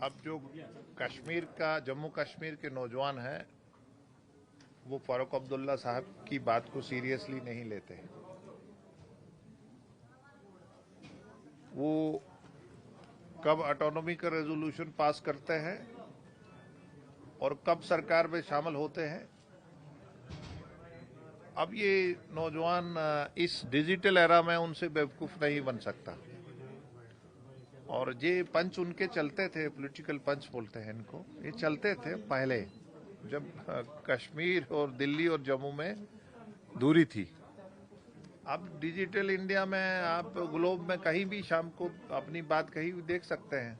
अब जो कश्मीर का जम्मू कश्मीर के नौजवान हैं वो फारूक अब्दुल्ला साहब की बात को सीरियसली नहीं लेते। वो कब ऑटोनॉमी का रेजोल्यूशन पास करते हैं और कब सरकार में शामिल होते हैं। अब ये नौजवान इस डिजिटल एरा में उनसे बेवकूफ नहीं बन सकता। और ये पंच उनके चलते थे, पॉलिटिकल पंच बोलते हैं इनको, ये चलते थे पहले जब कश्मीर और दिल्ली और जम्मू में दूरी थी। अब डिजिटल इंडिया में आप ग्लोब में कहीं भी शाम को अपनी बात कहीं भी देख सकते हैं।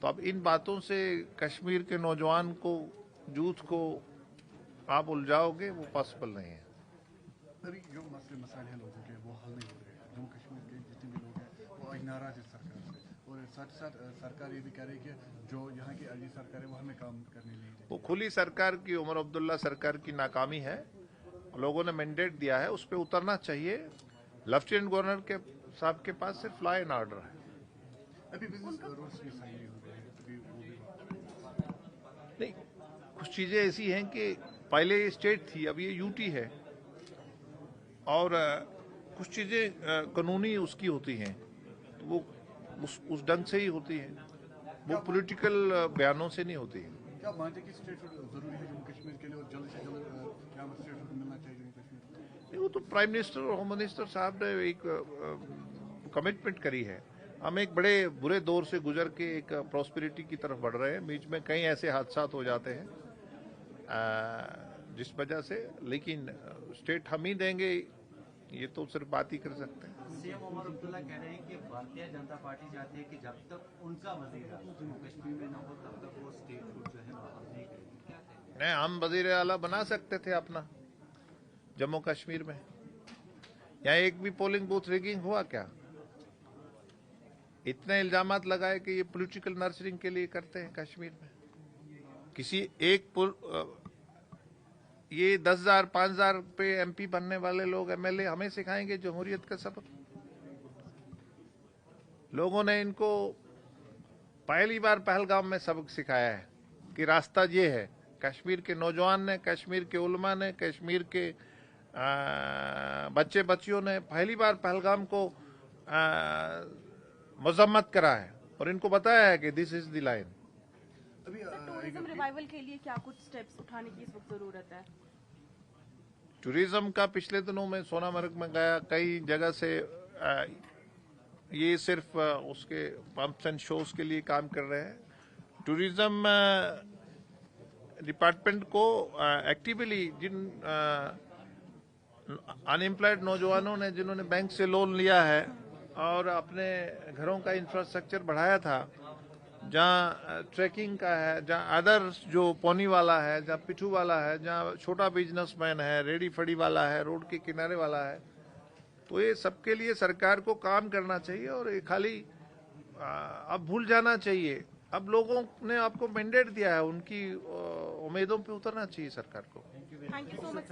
तो अब इन बातों से कश्मीर के नौजवान को, यूथ को आप उलझाओगे, वो पॉसिबल नहीं है। अभी जो मसाइल हैं लोगों के वो हल नहीं हो रहे हैं। जम्मू कश्मीर के जितने भी लोग हैं वो आज नाराज है सरकार से, और साथ साथ सरकार ये भी कह रही है कि जो यहाँ की अली सरकार है वो हमें काम करने नहीं देती। वो खुली सरकार की, उमर अब्दुल्ला सरकार की नाकामी है। लोगों ने मैंडेट दिया है, उस पर उतरना चाहिए। लेफ्टिनेंट गवर्नर के साहब के पास सिर्फ लॉ एंड ऑर्डर है। अभी बिजनेस रूल्स भी सही नहीं हो रहे हैं, अभी वो भी नहीं, कुछ चीजें ऐसी हैं कि पहले ये स्टेट थी, अब ये यूटी है, और कुछ चीजें कानूनी उसकी होती हैं, तो वो उस ढंग से ही होती हैं, वो पॉलिटिकल बयानों से नहीं होती है। क्या मानते हैं कि स्टेटहुड जरूरी है जम्मू कश्मीर के लिए, और जल्द से जल्द क्या स्टेटहुड मिलना चाहिए जम्मू कश्मीर को? वो तो प्राइम मिनिस्टर और होम मिनिस्टर साहब ने एक कमिटमेंट करी है। हम एक बड़े बुरे दौर से गुजर के एक प्रॉस्पेरिटी की तरफ बढ़ रहे हैं। बीच में कई ऐसे हादसा हो जाते हैं जिस वजह से, लेकिन स्टेट हम ही देंगे, ये तो सिर्फ बात ही कर सकते हैं। सीएम उमर अब्दुल्ला कह रहे हैं कि भारतीय जनता पार्टी चाहती है कि जब तक उनका वजीर जम्मू कश्मीर में न हो तब तक वो स्टेटहुड जो है बहाल नहीं करेगी। क्या कहेंगे? नहीं, हम वजीर आला बना सकते थे अपना जम्मू कश्मीर में। यहाँ एक भी पोलिंग बूथ रिगिंग हुआ क्या? इतने इल्जामात लगाए कि ये पॉलिटिकल नर्सरिंग के लिए करते हैं कश्मीर में। किसी एक ये 10,000 5,000 पे एमपी बनने वाले लोग, एमएलए हमें सिखाएंगे जमहूरियत का सबक? लोगों ने इनको पहली बार पहलगाम में सबक सिखाया है कि रास्ता ये है। कश्मीर के नौजवान ने, कश्मीर के उलमा ने, कश्मीर के बच्चे बच्चियों ने पहली बार पहलगाम को मजम्मत करा है और इनको बताया है कि दिस इज द लाइन। अभी टूरिज्म रिवाइवल के लिए क्या कुछ स्टेप्स उठाने की इस वक्त जरूरत है? टूरिज्म का पिछले दिनों में सोनामर्ग में गया, कई जगह से ये सिर्फ उसके पंप्स एंड शोज के लिए काम कर रहे हैं। टूरिज्म डिपार्टमेंट को एक्टिवली जिन अनएम्प्लॉयड नौजवानों ने, जिन्होंने बैंक से लोन लिया है और अपने घरों का इंफ्रास्ट्रक्चर बढ़ाया था, जहाँ ट्रैकिंग का है, जहाँ अदर्स जो पोनी वाला है, जहाँ पिठू वाला है, जहाँ छोटा बिजनेसमैन है, रेडी फड़ी वाला है, रोड के किनारे वाला है, तो ये सबके लिए सरकार को काम करना चाहिए। और ये खाली अब भूल जाना चाहिए। अब लोगों ने आपको मैंडेट दिया है, उनकी उम्मीदों पे उतरना चाहिए सरकार को। Thank you so much.